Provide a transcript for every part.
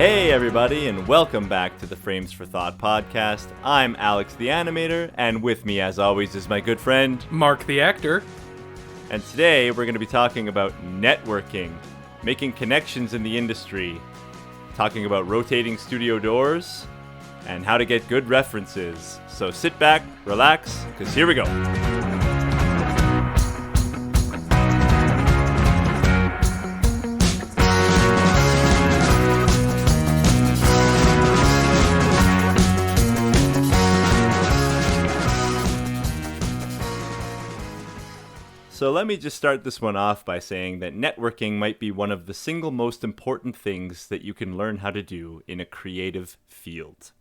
Hey everybody, and welcome back to the Frames for Thought podcast. I'm Alex the Animator, and with me as always is my good friend, Mark the Actor. And today we're going to be talking about networking, making connections in the industry, talking about rotating studio doors, and how to get good references. So sit back, relax, because here we go. So let me just start this one off by saying that networking might be one of the single most important things that you can learn how to do in a creative field.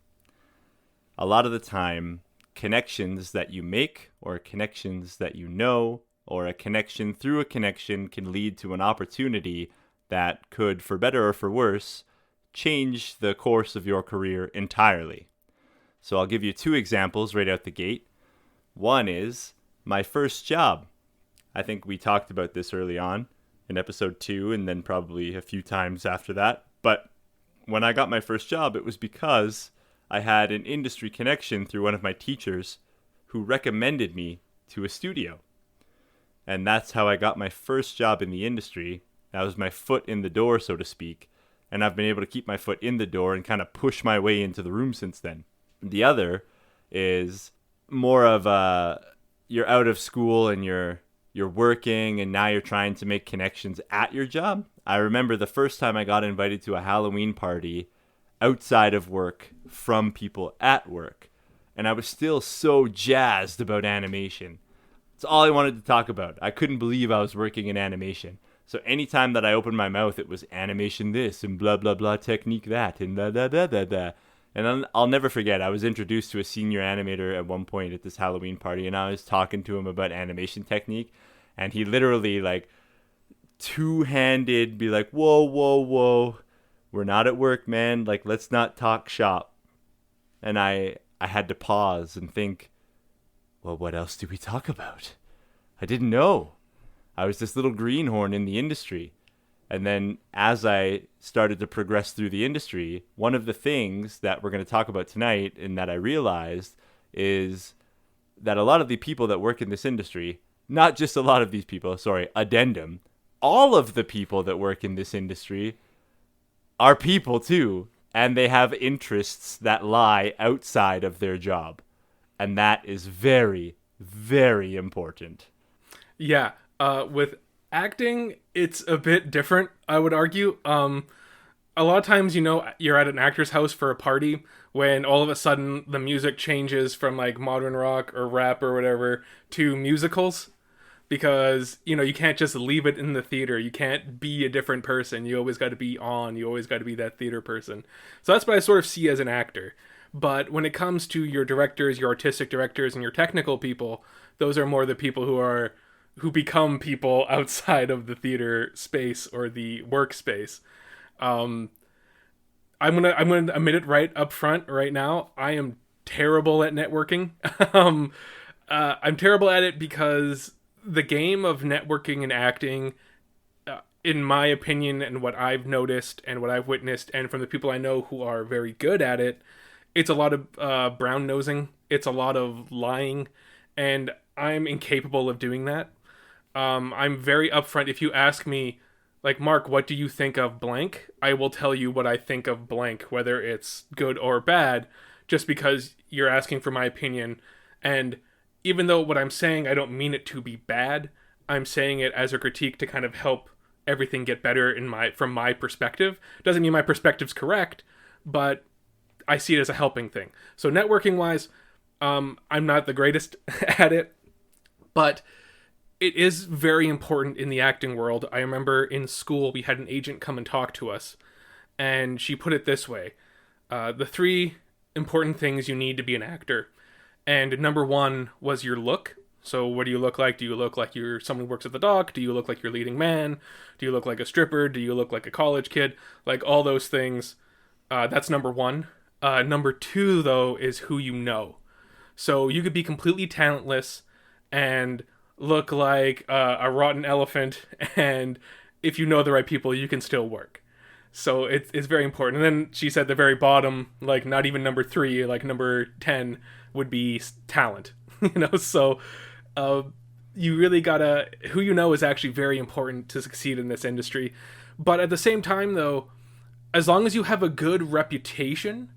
A lot of the time, connections that you make, or connections that you know, or a connection through a connection can lead to an opportunity that could, for better or for worse, change the course of your career entirely. So I'll give you two examples right out the gate. One is my first job. I think we talked about this early on in episode 2 and then probably a few times after that. But when I got my first job, it was because I had an industry connection through one of my teachers who recommended me to a studio. And that's how I got my first job in the industry. That was my foot in the door, so to speak. And I've been able to keep my foot in the door and kind of push my way into the room since then. The other is more of you're out of school and you're working and now you're trying to make connections at your job. I remember the first time I got invited to a Halloween party outside of work from people at work. And I was still so jazzed about animation. It's all I wanted to talk about. I couldn't believe I was working in animation. So anytime that I opened my mouth, it was animation this and blah, blah, blah, technique that and da, da, da, da, da. And I'll never forget, I was introduced to a senior animator at one point at this Halloween party, and I was talking to him about animation technique, and he literally, like, two-handed, be like, whoa, whoa, whoa, we're not at work, man, like, let's not talk shop. And I had to pause and think, well, what else do we talk about? I didn't know. I was this little greenhorn in the industry. And then as I started to progress through the industry, one of the things that we're going to talk about tonight and that I realized is that a lot of the people that work in this industry, not just a lot of these people, addendum, all of the people that work in this industry are people too, and they have interests that lie outside of their job. And that is very, very important. Yeah, with acting, it's a bit different, I would argue. A lot of times, you're at an actor's house for a party when all of a sudden the music changes from like modern rock or rap or whatever to musicals, because, you can't just leave it in the theater. You can't be a different person. You always got to be on. You always got to be that theater person. So that's what I sort of see as an actor. But when it comes to your directors, your artistic directors, and your technical people, those are more the people who become people outside of the theater space or the workspace. I'm gonna admit it right up front right now. I am terrible at networking. I'm terrible at it because the game of networking and acting, in my opinion, and what I've noticed and what I've witnessed, and from the people I know who are very good at it, it's a lot of brown nosing. It's a lot of lying, and I'm incapable of doing that. I'm very upfront. If you ask me, like, Mark, what do you think of blank? I will tell you what I think of blank, whether it's good or bad, just because you're asking for my opinion. And even though what I'm saying, I don't mean it to be bad, I'm saying it as a critique to kind of help everything get better from my perspective. Doesn't mean my perspective's correct, but I see it as a helping thing. So networking-wise, I'm not the greatest at it, but it is very important in the acting world. I remember in school we had an agent come and talk to us, and she put it this way. The 3 important things you need to be an actor. And number 1 was your look. So what do you look like? Do you look like you're someone who works at the dock? Do you look like your leading man? Do you look like a stripper? Do you look like a college kid? Like all those things. That's number 1. Number 2, though, is who you know. So you could be completely talentless and look like a rotten elephant, and if you know the right people, you can still work. So it's very important. And then she said the very bottom, like not even number 3, like number 10 would be talent. So you really gotta, who you know is actually very important to succeed in this industry. But at the same time, though, as long as you have a good reputation,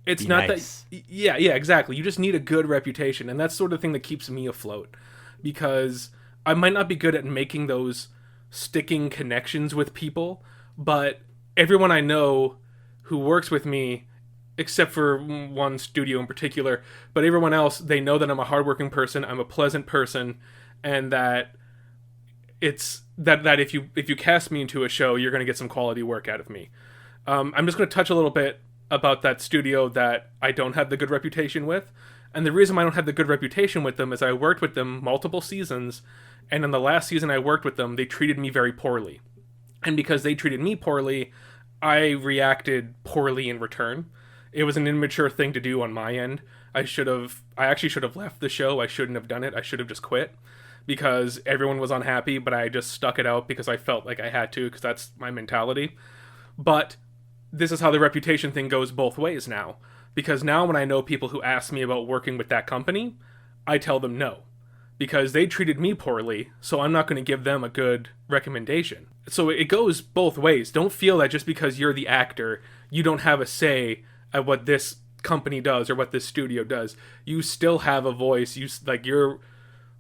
it's Be not nice. that. Yeah, exactly. You just need a good reputation, and that's sort of the thing that keeps me afloat. Because I might not be good at making those sticking connections with people, but everyone I know who works with me, except for one studio in particular, but everyone else, they know that I'm a hardworking person, I'm a pleasant person, and that it's that if you cast me into a show, you're going to get some quality work out of me. I'm just going to touch a little bit about that studio that I don't have the good reputation with. And the reason I don't have the good reputation with them is I worked with them multiple seasons, and in the last season I worked with them, they treated me very poorly. And because they treated me poorly, I reacted poorly in return. It was an immature thing to do on my end. I actually should have left the show. I shouldn't have done it. I should have just quit because everyone was unhappy, but I just stuck it out because I felt like I had to, because that's my mentality. But this is how the reputation thing goes both ways now. Because now when I know people who ask me about working with that company, I tell them no. Because they treated me poorly, so I'm not going to give them a good recommendation. So it goes both ways. Don't feel that just because you're the actor, you don't have a say at what this company does or what this studio does. You still have a voice. Your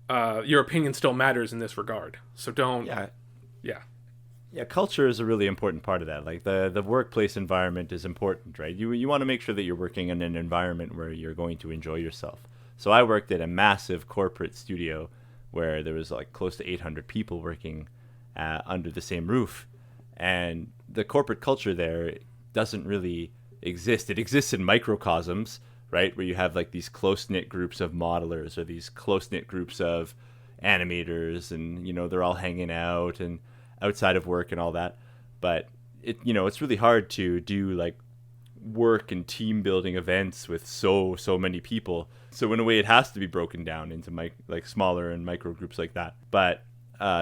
opinion still matters in this regard. So don't. Yeah. Yeah. Yeah, culture is a really important part of that. Like the workplace environment is important, right? You want to make sure that you're working in an environment where you're going to enjoy yourself. So I worked at a massive corporate studio where there was like close to 800 people working under the same roof, and the corporate culture there doesn't really exist. It exists in microcosms, right, where you have like these close-knit groups of modelers or these close-knit groups of animators, and they're all hanging out and outside of work and all that. But it's really hard to do like work and team building events with so many people. So in a way, it has to be broken down into like smaller and micro groups like that. But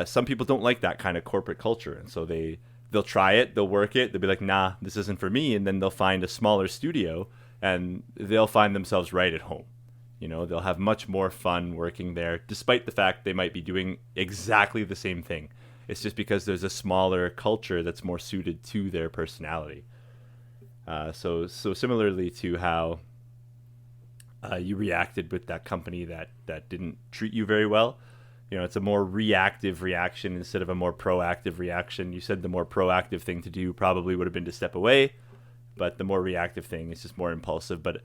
some people don't like that kind of corporate culture, and so they'll try it, they'll work it, they'll be like, nah, this isn't for me, and then they'll find a smaller studio and they'll find themselves right at home. They'll have much more fun working there, despite the fact they might be doing exactly the same thing. It's just because there's a smaller culture that's more suited to their personality. So similarly to how you reacted with that company that didn't treat you very well, it's a more reactive reaction instead of a more proactive reaction. You said the more proactive thing to do probably would have been to step away, but the more reactive thing is just more impulsive. But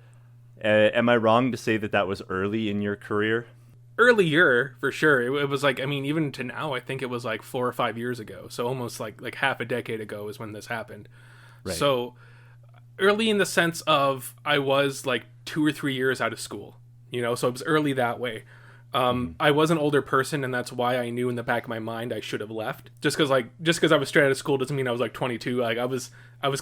am I wrong to say that was early in your career? Earlier, for sure. It was like, I mean, even to now, I think it was like 4 or 5 years ago. So almost like half a decade ago is when this happened. Right. So early in the sense of I was like 2 or 3 years out of school, so it was early that way. I was an older person, and that's why I knew in the back of my mind I should have left. Just because I was straight out of school doesn't mean I was like 22. Like I was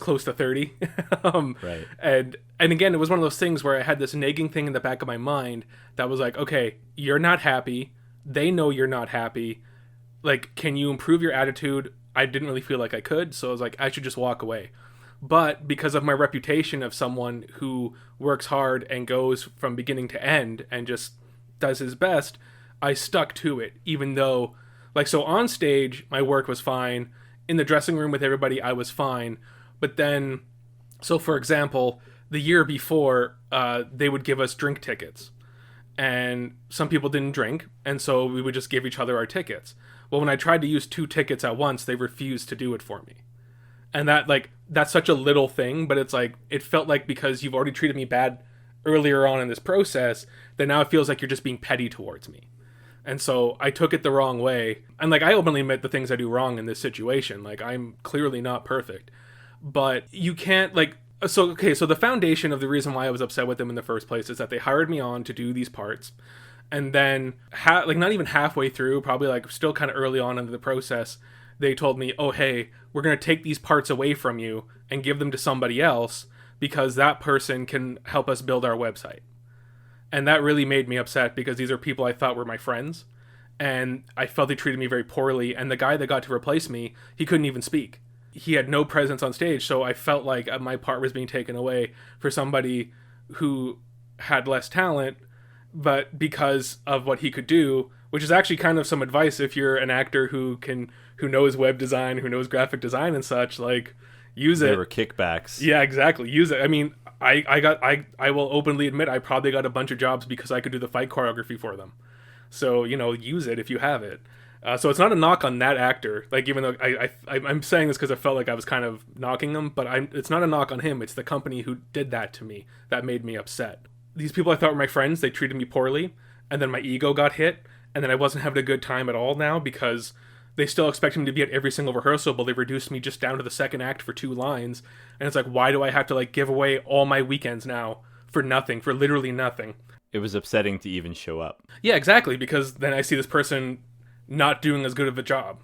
close to 30. Right. And again, it was one of those things where I had this nagging thing in the back of my mind that was like, okay, you're not happy. They know you're not happy. Like, can you improve your attitude? I didn't really feel like I could, so I was like, I should just walk away. But because of my reputation of someone who works hard and goes from beginning to end and just does his best, I stuck to it, even though, so on stage, my work was fine. In the dressing room with everybody, I was fine. But then, so for example, the year before, they would give us drink tickets. And some people didn't drink, and so we would just give each other our tickets. Well, when I tried to use 2 tickets at once, they refused to do it for me. And that's such a little thing, but it's like, it felt like because you've already treated me bad earlier on in this process, that now it feels like you're just being petty towards me. And so I took it the wrong way. And I openly admit the things I do wrong in this situation. I'm clearly not perfect. But you can't so the foundation of the reason why I was upset with them in the first place is that they hired me on to do these parts. And then not even halfway through, probably still kind of early on into the process, they told me, oh, hey, we're going to take these parts away from you and give them to somebody else because that person can help us build our website. And that really made me upset because these are people I thought were my friends. And I felt they treated me very poorly. And the guy that got to replace me, he couldn't even speak. he had no presence on stage, so I felt like my part was being taken away for somebody who had less talent, but because of what he could do, which is actually kind of some advice if you're an actor who knows web design, who knows graphic design and such, like use There it. were kickbacks. Yeah, exactly. Use it. I mean, I will openly admit I probably got a bunch of jobs because I could do the fight choreography for them. So use it if you have it. So it's not a knock on that actor. Like even though I'm saying this because I felt like I was kind of knocking him, but it's not a knock on him. It's the company who did that to me that made me upset. These people I thought were my friends, they treated me poorly, and then my ego got hit, and then I wasn't having a good time at all now because they still expect me to be at every single rehearsal, but they reduced me just down to the second act for 2 lines, and it's like, why do I have to like give away all my weekends now for nothing, for literally nothing? It was upsetting to even show up. Yeah, exactly, because then I see this person not doing as good of a job,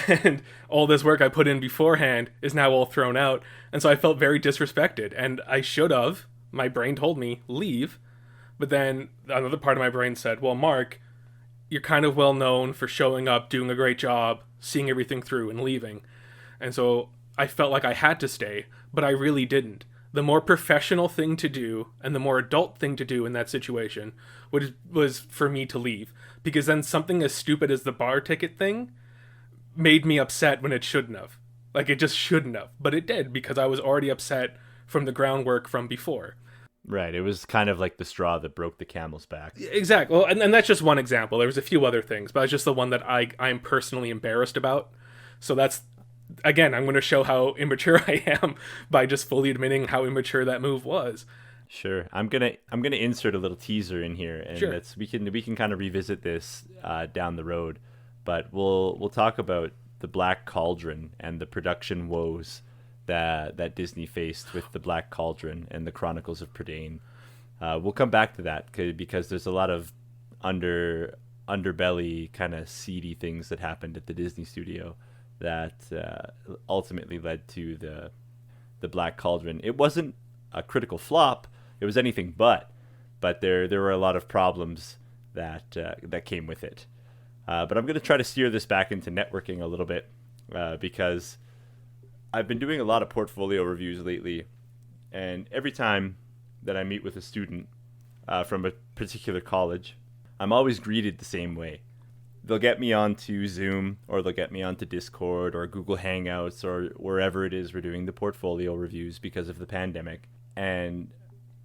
and all this work I put in beforehand is now all thrown out, and so I felt very disrespected, and I should have. My brain told me leave, but then another part of my brain said, well, Mark, you're kind of well known for showing up, doing a great job, seeing everything through, and leaving. And so I felt like I had to stay, but I really didn't. The more professional thing to do and the more adult thing to do in that situation was for me to leave. Because then something as stupid as the bar ticket thing made me upset when it shouldn't have. Like, it just shouldn't have. But it did, because I was already upset from the groundwork from before. Right. It was kind of like the straw that broke the camel's back. Exactly. Well, and that's just one example. There was a few other things, but it's just the one that I'm personally embarrassed about. So that's, again, I'm going to show how immature I am by just fully admitting how immature that move was. Sure. I'm gonna insert a little teaser in here, and Sure. we can kind of revisit this down the road, but we'll talk about the Black Cauldron and the production woes that Disney faced with the Black Cauldron and the Chronicles of Prydain. We'll come back to that because there's a lot of underbelly kind of seedy things that happened at the Disney studio that ultimately led to the Black Cauldron. It wasn't a critical flop. It was anything but there were a lot of problems that came with it. But I'm going to try to steer this back into networking a little bit because I've been doing a lot of portfolio reviews lately, and every time that I meet with a student from a particular college, I'm always greeted the same way. They'll get me onto Zoom, or they'll get me onto Discord or Google Hangouts or wherever it is we're doing the portfolio reviews because of the pandemic, and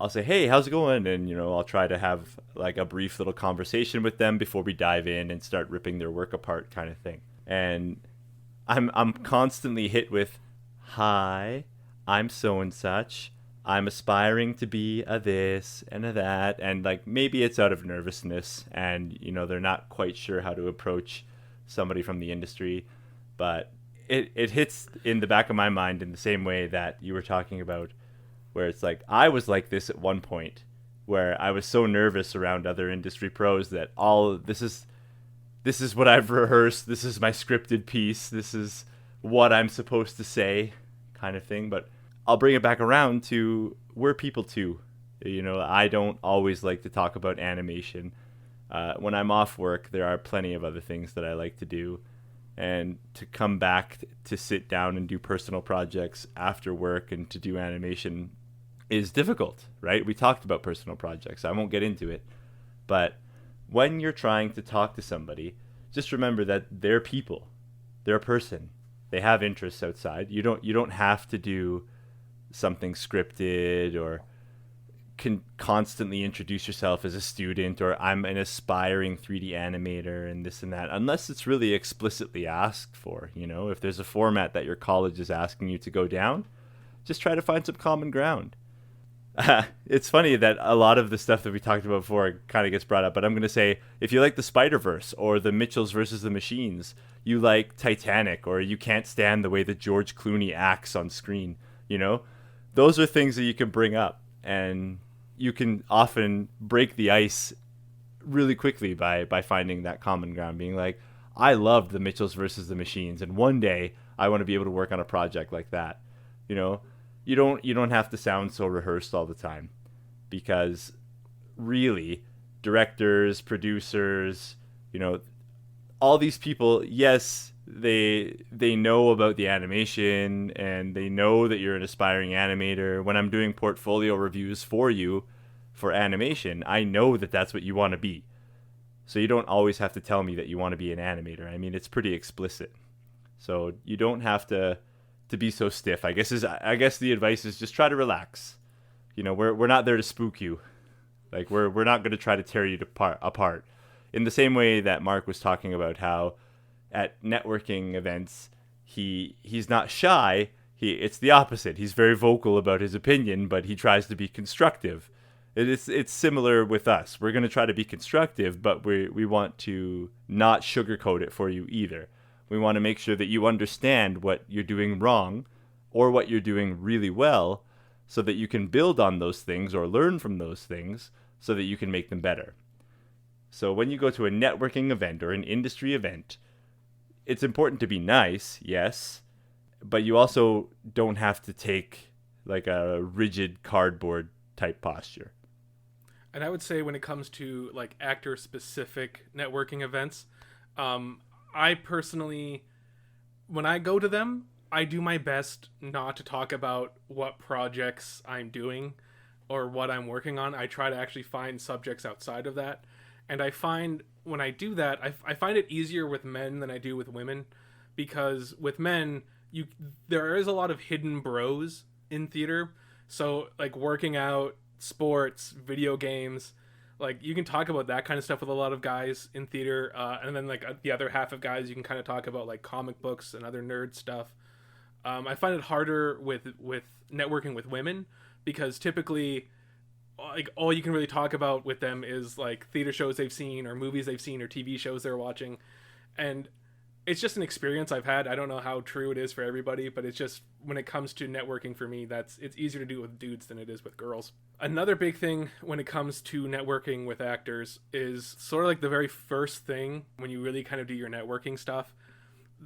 I'll say, hey, how's it going? And, I'll try to have like a brief little conversation with them before we dive in and start ripping their work apart kind of thing. And I'm constantly hit with, hi, I'm so and such. I'm aspiring to be a this and a that. And like, maybe it's out of nervousness and, they're not quite sure how to approach somebody from the industry. But it hits in the back of my mind in the same way that you were talking about, where it's like, I was like this at one point, where I was so nervous around other industry pros that this is what I've rehearsed. This is my scripted piece. This is what I'm supposed to say, kind of thing. But I'll bring it back around to, we're people too. I don't always like to talk about animation. When I'm off work, there are plenty of other things that I like to do. And to come back to sit down and do personal projects after work and to do animation is difficult, right? We talked about personal projects. I won't get into it. But when you're trying to talk to somebody, just remember that they're people. They're a person. They have interests outside. You don't have to do something scripted or can constantly introduce yourself as a student or I'm an aspiring 3D animator and this and that, unless it's really explicitly asked for. If there's a format that your college is asking you to go down, just try to find some common ground. It's funny that a lot of the stuff that we talked about before kind of gets brought up, but I'm going to say, if you like the Spider-Verse or the Mitchells versus the Machines, you like Titanic, or you can't stand the way that George Clooney acts on screen, those are things that you can bring up, and you can often break the ice really quickly by finding that common ground, being like, I loved the Mitchells versus the Machines, and one day I want to be able to work on a project like that. You don't have to sound so rehearsed all the time, because really, directors, producers, all these people, yes, they know about the animation and they know that you're an aspiring animator. When I'm doing portfolio reviews for you for animation, I know that that's what you want to be. So you don't always have to tell me that you want to be an animator. I mean, it's pretty explicit. So you don't have to be so stiff. I guess the advice is just try to relax. We're not there to spook you. Like we're not going to try to tear you apart. In the same way that Mark was talking about how at networking events he's not shy. It's the opposite. He's very vocal about his opinion, but he tries to be constructive. It's similar with us. We're going to try to be constructive, but we want to not sugarcoat it for you either. We want to make sure that you understand what you're doing wrong or what you're doing really well so that you can build on those things or learn from those things so that you can make them better. So when you go to a networking event or an industry event, it's important to be nice, yes, but you also don't have to take like a rigid cardboard type posture. And I would say when it comes to like actor specific networking events, I personally, when I go to them, I do my best not to talk about what projects I'm doing or what I'm working on. I try to actually find subjects outside of that. And I find when I do that, I find it easier with men than I do with women, because with men, there is a lot of hidden bros in theater. So like working out, sports, video games, like you can talk about that kind of stuff with a lot of guys in theater, and then like the other half of guys you can kind of talk about like comic books and other nerd stuff. I find it harder with networking with women, because typically like all you can really talk about with them is like theater shows they've seen or movies they've seen or TV shows they're watching. And it's just an experience I've had. I don't know how true it is for everybody, but it's just when it comes to networking for me, it's easier to do it with dudes than it is with girls. Another big thing when it comes to networking with actors is sort of like the very first thing when you really kind of do your networking stuff.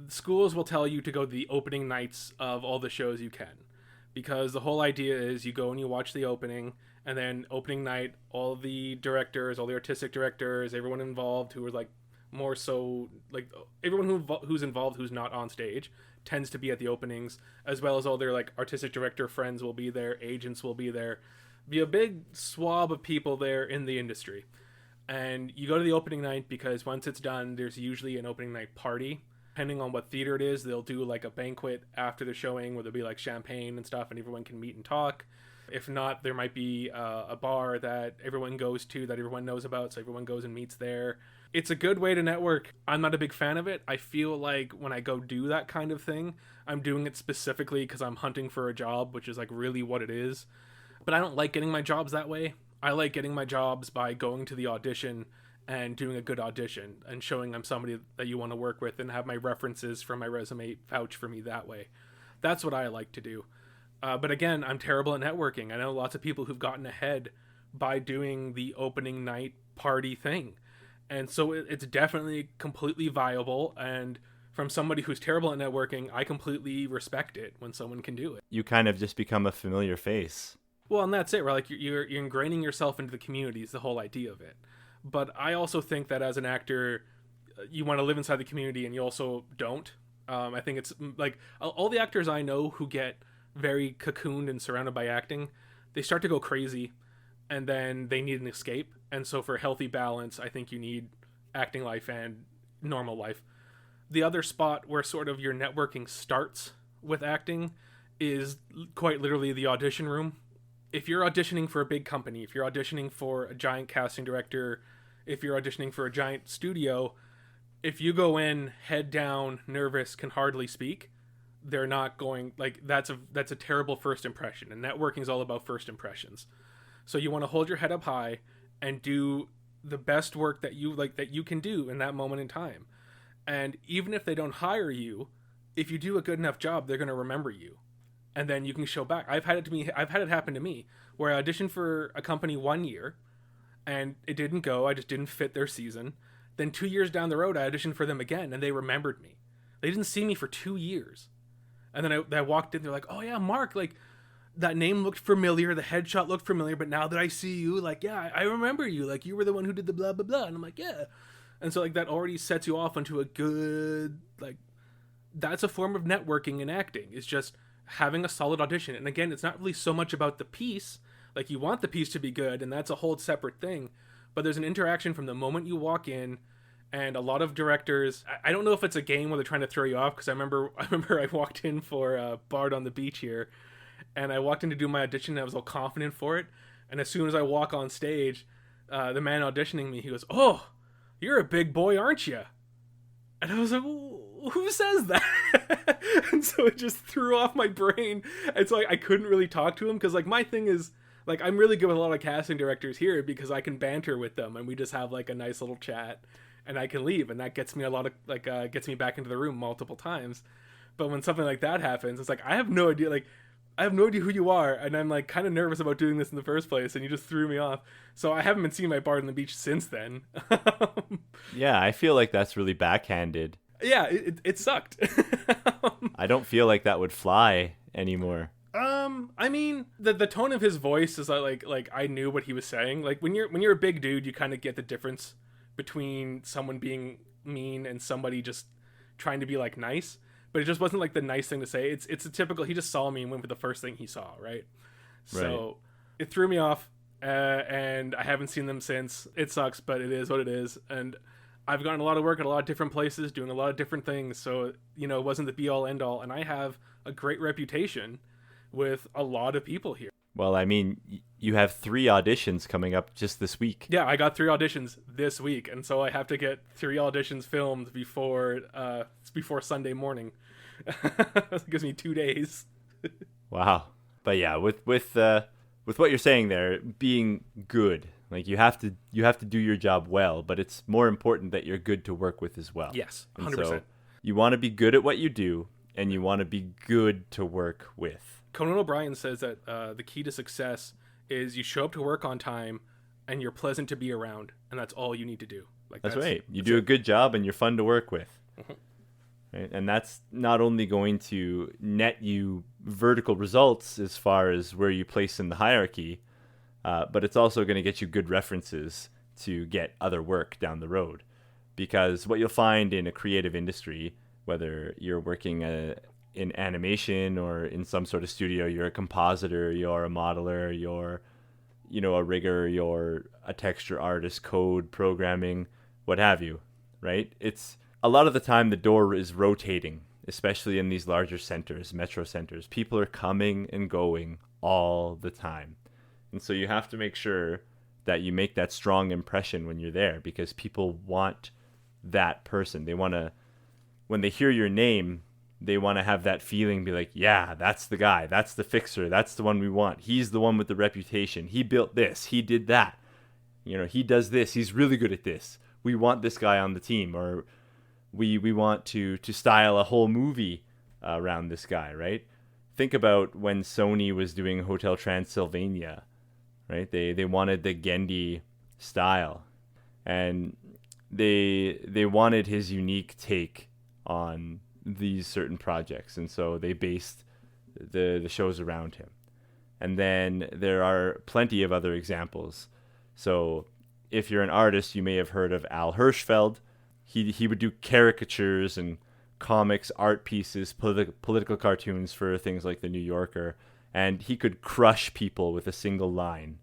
Schools will tell you to go to the opening nights of all the shows you can, because the whole idea is you go and you watch the opening, and then opening night, all the directors, all the artistic directors, everyone involved who are like more so like everyone who's involved who's not on stage tends to be at the openings, as well as all their like artistic director friends will be there, agents will be there, be a big swab of people there in the industry. And you go to the opening night because once it's done, there's usually an opening night party. Depending on what theater it is, they'll do like a banquet after the showing where there'll be like champagne and stuff and everyone can meet and talk. If not, there might be a bar that everyone goes to that everyone knows about, so everyone goes and meets there. It's a good way to network. I'm not a big fan of it. I feel like when I go do that kind of thing, I'm doing it specifically because I'm hunting for a job, which is like really what it is. But I don't like getting my jobs that way. I like getting my jobs by going to the audition and doing a good audition and showing I'm somebody that you want to work with and have my references from my resume vouch for me that way. That's what I like to do. But again, I'm terrible at networking. I know lots of people who've gotten ahead by doing the opening night party thing. And so it's definitely completely viable. And from somebody who's terrible at networking, I completely respect it when someone can do it. You kind of just become a familiar face. Well, and that's it, right? Like you're ingraining yourself into the community is the whole idea of it. But I also think that as an actor, you want to live inside the community, and you also don't. I think it's like all the actors I know who get very cocooned and surrounded by acting, they start to go crazy, and then they need an escape. And so for healthy balance, I think you need acting life and normal life. The other spot where sort of your networking starts with acting is quite literally the audition room. If you're auditioning for a big company, if you're auditioning for a giant casting director, if you're auditioning for a giant studio, if you go in head down, nervous, can hardly speak, they're not going, like, that's a terrible first impression. And networking is all about first impressions. So you want to hold your head up high and do the best work that you can do in that moment in time. And even if they don't hire you, if you do a good enough job, they're going to remember you. And then you can show back. I've had it happen to me where I auditioned for a company 1 year and it didn't go. I just didn't fit their season. Then 2 years down the road, I auditioned for them again and they remembered me. They didn't see me for 2 years. And then I walked in, they're like, oh yeah, Mark, like that name looked familiar. The headshot looked familiar. But now that I see you, like, yeah, I remember you. Like you were the one who did the blah, blah, blah. And I'm like, yeah. And so like that already sets you off onto a good, like, that's a form of networking in acting. It's just having a solid audition. And again, it's not really so much about the piece. Like, you want the piece to be good, and that's a whole separate thing. But there's an interaction from the moment you walk in, and a lot of directors. I don't know if it's a game where they're trying to throw you off, because I remember I walked in for Bard on the Beach here, and I walked in to do my audition, and I was all confident for it. And as soon as I walk on stage, the man auditioning me, he goes, "Oh, you're a big boy, aren't you?" And I was like, who says that? And so it just threw off my brain. And so I couldn't really talk to him, because like my thing is, like, I'm really good with a lot of casting directors here because I can banter with them, and we just have like a nice little chat, and I can leave, and that gets me a lot of like gets me back into the room multiple times. But when something like that happens, it's like I have no idea, like I have no idea who you are, and I'm like kind of nervous about doing this in the first place, and you just threw me off. So I haven't been seeing my Bard on the Beach since then. Yeah, I feel like that's really backhanded. Yeah, it sucked. I don't feel like that would fly anymore. I mean, the tone of his voice is like I knew what he was saying. Like when you're a big dude, you kind of get the difference between someone being mean and somebody just trying to be like nice. But it just wasn't like the nice thing to say. It's a typical. He just saw me and went with the first thing he saw, right? So it threw me off, and I haven't seen them since. It sucks, but it is what it is. And I've gotten a lot of work at a lot of different places, doing a lot of different things. So it wasn't the be all end all. And I have a great reputation with a lot of people here. Well, I mean, you have 3 auditions coming up just this week. Yeah, I got 3 auditions this week, and so I have to get 3 auditions filmed before Sunday morning. That gives me 2 days. Wow. But yeah, with what you're saying there, being good, like you have to do your job well, but it's more important that you're good to work with as well. Yes, 100%. And so you want to be good at what you do, and you want to be good to work with. Conan O'Brien says that the key to success is you show up to work on time and you're pleasant to be around, and that's all you need to do. Like that's right. You do a good job and you're fun to work with. Mm-hmm. Right? And that's not only going to net you vertical results as far as where you place in the hierarchy, but it's also going to get you good references to get other work down the road. Because what you'll find in a creative industry, whether you're working in animation or in some sort of studio, you're a compositor, you're a modeler, you're a rigger, you're a texture artist, code, programming, what have you, right? It's a lot of the time the door is rotating, especially in these larger centers, metro centers. People are coming and going all the time. And so you have to make sure that you make that strong impression when you're there, because people want that person. They want to, when they hear your name, they want to have that feeling, be like, yeah, that's the guy, that's the fixer, that's the one we want. He's the one with the reputation. He built this, he did that. He does this, he's really good at this. We want this guy on the team, or we want to style a whole movie around this guy, right? Think about when Sony was doing Hotel Transylvania, right? They wanted the Genndy style, and they wanted his unique take on these certain projects, and so they based the shows around him. And then there are plenty of other examples. So if you're an artist, you may have heard of Al Hirschfeld. He would do caricatures and comics, art pieces, political cartoons for things like the New Yorker, and he could crush people with a single line,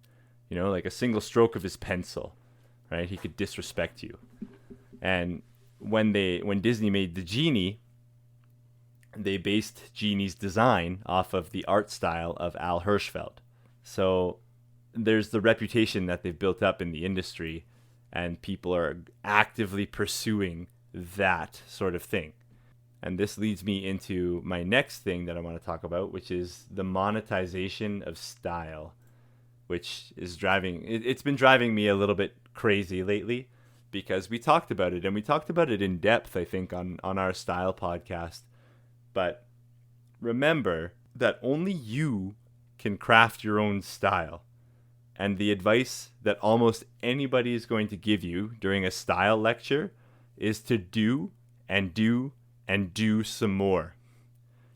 like a single stroke of his pencil, right? He could disrespect you. And when Disney made the Genie, they based Genie's design off of the art style of Al Hirschfeld. So there's the reputation that they've built up in the industry, and people are actively pursuing that sort of thing. And this leads me into my next thing that I want to talk about, which is the monetization of style, which is it's been driving me a little bit crazy lately, because we talked about it, and we talked about it in depth, I think, on our style podcast. But remember that only you can craft your own style. And the advice that almost anybody is going to give you during a style lecture is to do and do and do some more.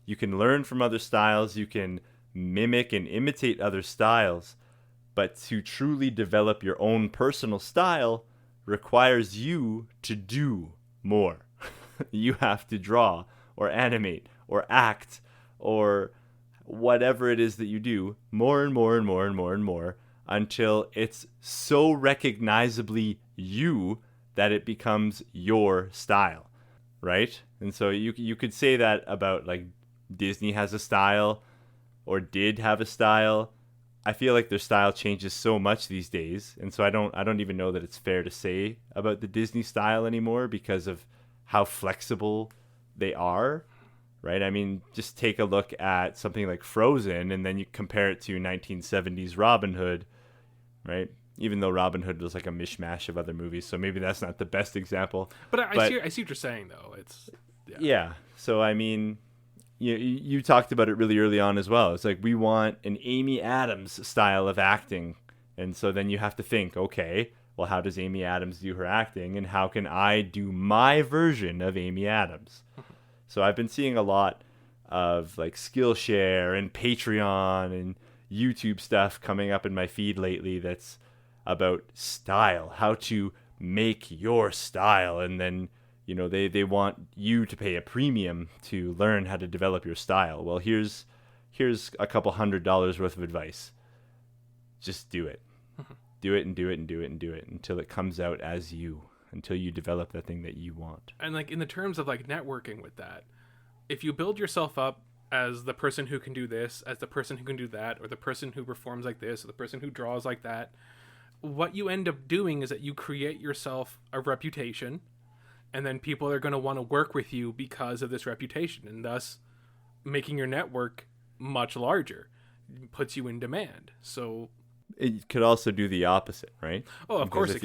You can learn from other styles, you can mimic and imitate other styles, but to truly develop your own personal style, requires you to do more. You have to draw or animate or act or whatever it is that you do more and more and more and more and more until it's so recognizably you that it becomes your style, right? And so you could say that about like Disney has a style or did have a style. I feel like their style changes so much these days, and so I don't even know that it's fair to say about the Disney style anymore because of how flexible they are, right? I mean, just take a look at something like Frozen, and then you compare it to 1970s Robin Hood, right? Even though Robin Hood was like a mishmash of other movies, so maybe that's not the best example. But I see what you're saying, though. It's yeah. So I mean, you talked about it really early on as well. It's like we want an Amy Adams style of acting, and so then you have to think, okay, well, how does Amy Adams do her acting, and how can I do my version of Amy Adams? So I've been seeing a lot of like Skillshare and Patreon and YouTube stuff coming up in my feed lately that's about style, how to make your style, and then they want you to pay a premium to learn how to develop your style. Well, here's a couple $100 worth of advice. Just do it. Do it and do it and do it and do it until it comes out as you, until you develop the thing that you want. And like in the terms of like networking with that, if you build yourself up as the person who can do this, as the person who can do that, or the person who performs like this, or the person who draws like that, what you end up doing is that you create yourself a reputation, and then people are going to want to work with you because of this reputation, and thus making your network much larger. It puts you in demand. So it could also do the opposite, right? Oh, of course.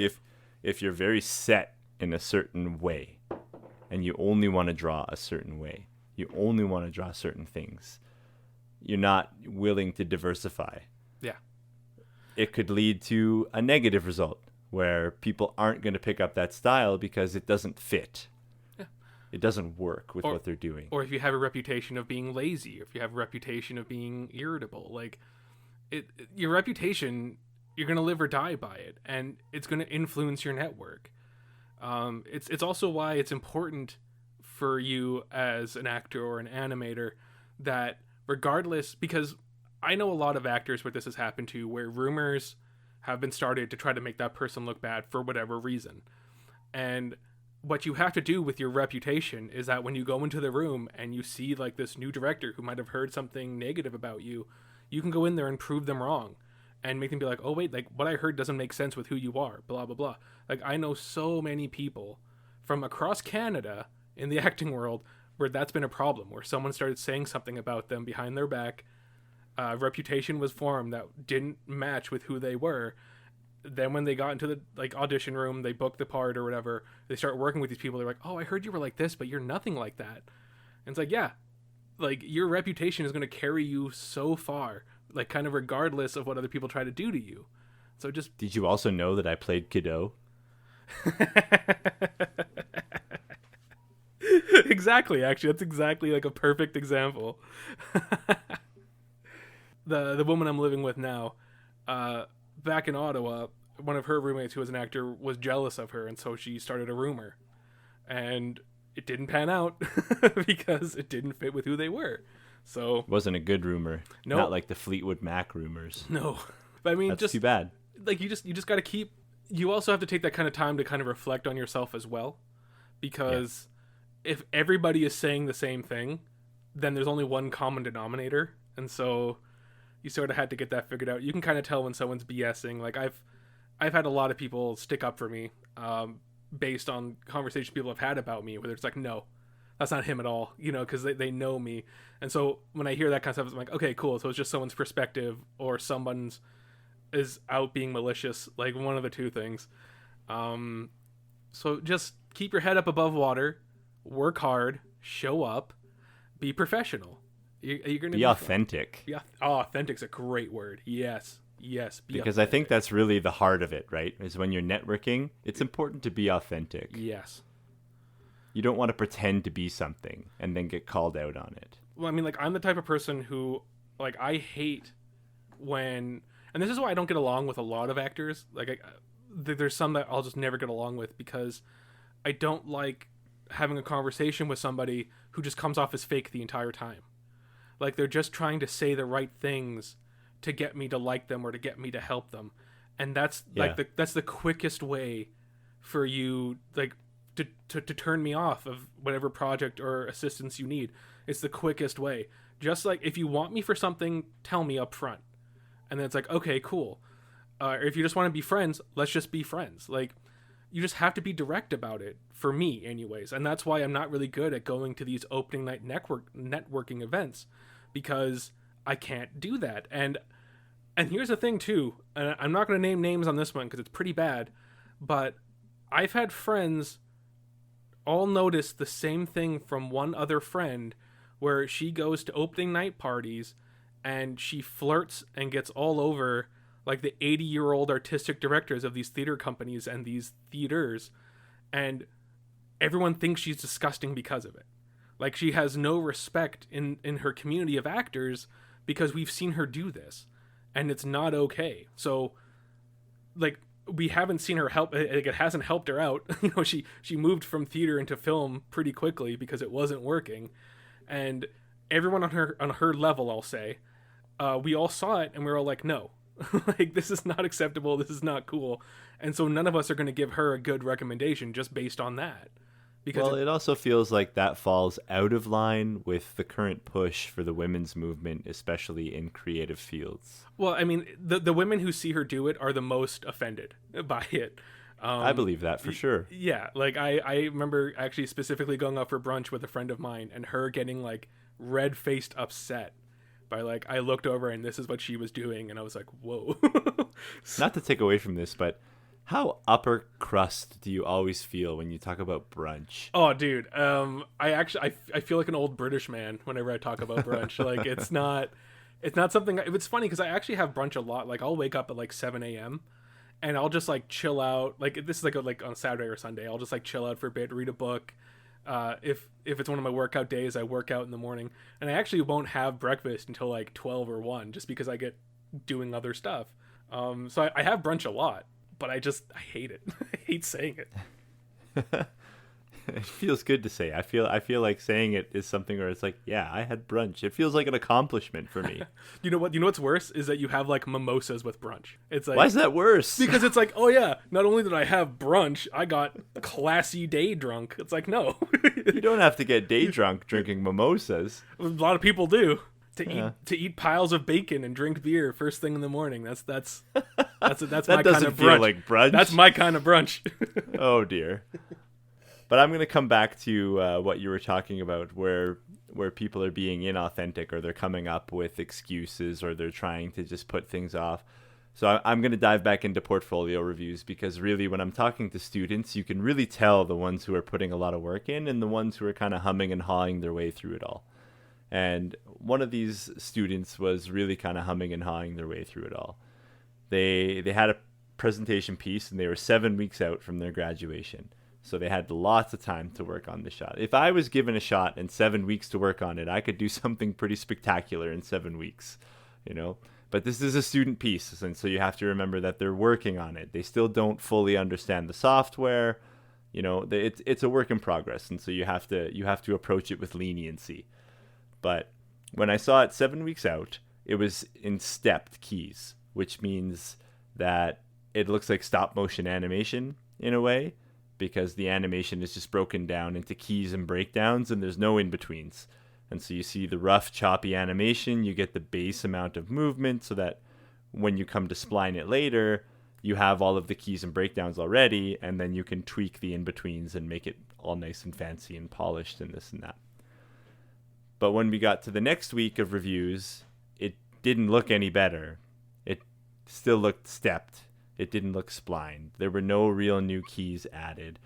If you're very set in a certain way, and you only want to draw a certain way, you only want to draw certain things, you're not willing to diversify. Yeah. It could lead to a negative result where people aren't going to pick up that style because it doesn't fit. Yeah. It doesn't work with what they're doing. Or if you have a reputation of being lazy, or if you have a reputation of being irritable, like your reputation, you're going to live or die by it, and it's going to influence your network. It's also why it's important for you as an actor or an animator that regardless, because I know a lot of actors where this has happened to, where rumors have been started to try to make that person look bad for whatever reason. And what you have to do with your reputation is that when you go into the room and you see like this new director who might have heard something negative about you, you can go in there and prove them wrong and make them be like, oh wait, like what I heard doesn't make sense with who you are, blah, blah, blah. Like I know so many people from across Canada in the acting world where that's been a problem, where someone started saying something about them behind their back. Reputation was formed that didn't match with who they were. Then when they got into the like audition room, they booked the part or whatever, they start working with these people. They're like, oh, I heard you were like this, but you're nothing like that. And it's like, yeah, like your reputation is going to carry you so far, like kind of regardless of what other people try to do to you. So just Did you also know that I played Godot? Exactly, actually, that's exactly like a perfect example. The woman I'm living with now, back in Ottawa, one of her roommates who was an actor was jealous of her, and so she started a rumor, and it didn't pan out because it didn't fit with who they were. So it wasn't a good rumor. No. Not like the Fleetwood Mac rumors. No, but I mean, that's just too bad. Like you just got to keep. You also have to take that kind of time to kind of reflect on yourself as well, because if everybody is saying the same thing, then there's only one common denominator, and so you sort of had to get that figured out. You can kind of tell when someone's BSing. Like I've had a lot of people stick up for me based on conversations people have had about me, where it's like, no, that's not him at all, because they know me. And so when I hear that kind of stuff, I'm like, okay, cool. So it's just someone's perspective, or someone's is out being malicious, like one of the two things. So just keep your head up above water, work hard, show up, be professional. You're gonna be authentic. Yeah, authentic's a great word. Yes, because authentic. I think that's really the heart of it, right? Is when you're networking, it's important to be authentic. Yes. You don't want to pretend to be something and then get called out on it. Well, I mean, like I'm the type of person who, like, I hate when, and this is why I don't get along with a lot of actors. Like, there's some that I'll just never get along with because I don't like having a conversation with somebody who just comes off as fake the entire time. Like they're just trying to say the right things to get me to like them or to get me to help them. And that's that's the quickest way for you to turn me off of whatever project or assistance you need. It's the quickest way. Just like if you want me for something, tell me up front. And then it's like, okay, cool. Or if you just want to be friends, let's just be friends. Like, you just have to be direct about it, for me anyways. And that's why I'm not really good at going to these opening night networking events, because I can't do that. And here's the thing too, and I'm not going to name names on this one because it's pretty bad, but I've had friends all notice the same thing from one other friend, where she goes to opening night parties and she flirts and gets all over like the 80-year-old artistic directors of these theater companies and these theaters, and everyone thinks she's disgusting because of it. Like, she has no respect in her community of actors because we've seen her do this, and it's not okay. So, like, we haven't seen her help. It hasn't helped her out. You know, she moved from theater into film pretty quickly because it wasn't working, and everyone on her level, I'll say, we all saw it and we were all like, no. Like, this is not acceptable, this is not cool. And so none of us are going to give her a good recommendation just based on that. Because it also feels like that falls out of line with the current push for the women's movement, especially in creative fields. Well, I mean, the women who see her do it are the most offended by it. I believe that for sure. Yeah, like I remember actually specifically going out for brunch with a friend of mine and her getting like red-faced upset by like, I looked over and this is what she was doing, and I was like, whoa. Not to take away from this, but how upper crust do you always feel when you talk about brunch? Oh, dude. I feel like an old British man whenever I talk about brunch. Like, it's not something. It's funny because I actually have brunch a lot. Like, I'll wake up at like 7 a.m. and I'll just like chill out. Like, this is like on a Saturday or Sunday. I'll just like chill out for a bit, read a book. If it's one of my workout days, I work out in the morning, and I actually won't have breakfast until like 12 or 1, just because I get doing other stuff. So I have brunch a lot, but I hate it. I hate saying it. It feels good to say. I feel like saying it is something where it's like, yeah, I had brunch. It feels like an accomplishment for me. You know what's worse is that you have like mimosas with brunch. It's like, why is that worse? Because it's like, oh yeah, not only did I have brunch, I got classy day drunk. It's like, no. You don't have to get day drunk drinking mimosas. A lot of people do. To eat piles of bacon and drink beer first thing in the morning. That's my kind of brunch. That doesn't feel like brunch. That's my kind of brunch. Oh dear. But I'm going to come back to what you were talking about, where people are being inauthentic, or they're coming up with excuses, or they're trying to just put things off. So I'm going to dive back into portfolio reviews, because really when I'm talking to students, you can really tell the ones who are putting a lot of work in and the ones who are kind of humming and hawing their way through it all. And one of these students was really kind of humming and hawing their way through it all. They had a presentation piece, and they were 7 weeks out from their graduation. So they had lots of time to work on the shot. If I was given a shot and 7 weeks to work on it, I could do something pretty spectacular in 7 weeks, you know? But this is a student piece, and so you have to remember that they're working on it. They still don't fully understand the software. You know, it's a work in progress, and so you have to approach it with leniency. But when I saw it 7 weeks out, it was in stepped keys, which means that it looks like stop motion animation in a way, because the animation is just broken down into keys and breakdowns, and there's no in-betweens. And so you see the rough, choppy animation, you get the base amount of movement, so that when you come to spline it later, you have all of the keys and breakdowns already, and then you can tweak the in-betweens and make it all nice and fancy and polished and this and that. But when we got to the next week of reviews, it didn't look any better. It still looked stepped. It didn't look splined. There were no real new keys added.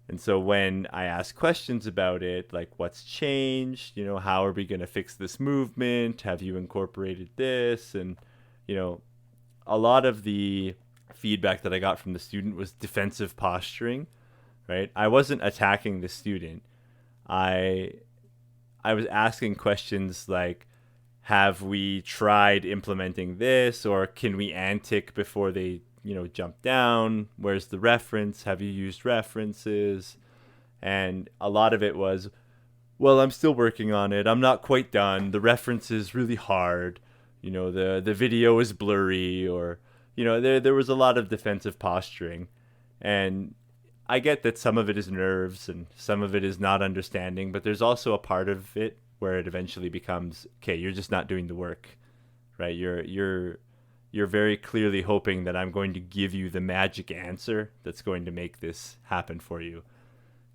And so when I asked questions about it, like what's changed, you know, how are we going to fix this movement? Have you incorporated this? And, you know, a lot of the feedback that I got from the student was defensive posturing, right? I wasn't attacking the student. I was asking questions like, have we tried implementing this, or can we antic before they jump down? Where's the reference? Have you used references? And a lot of it was, well, I'm still working on it. I'm not quite done. The reference is really hard. The video is blurry, or, there was a lot of defensive posturing. And I get that some of it is nerves and some of it is not understanding, but there's also a part of it where it eventually becomes, okay, you're just not doing the work, right? You're very clearly hoping that I'm going to give you the magic answer that's going to make this happen for you.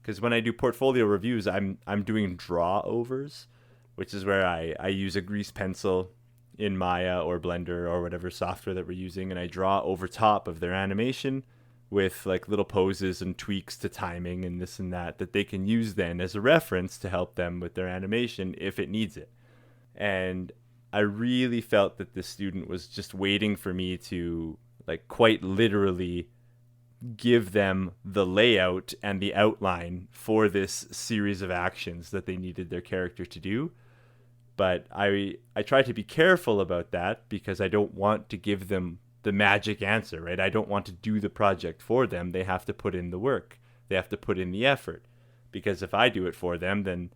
Because when I do portfolio reviews, I'm doing draw overs, which is where I use a grease pencil in Maya or Blender or whatever software that we're using, and I draw over top of their animation with like little poses and tweaks to timing and this and that they can use then as a reference to help them with their animation if it needs it. And I really felt that the student was just waiting for me to like quite literally give them the layout and the outline for this series of actions that they needed their character to do. But I try to be careful about that because I don't want to give them the magic answer, right? I don't want to do the project for them. They have to put in the work. They have to put in the effort. Because if I do it for them, then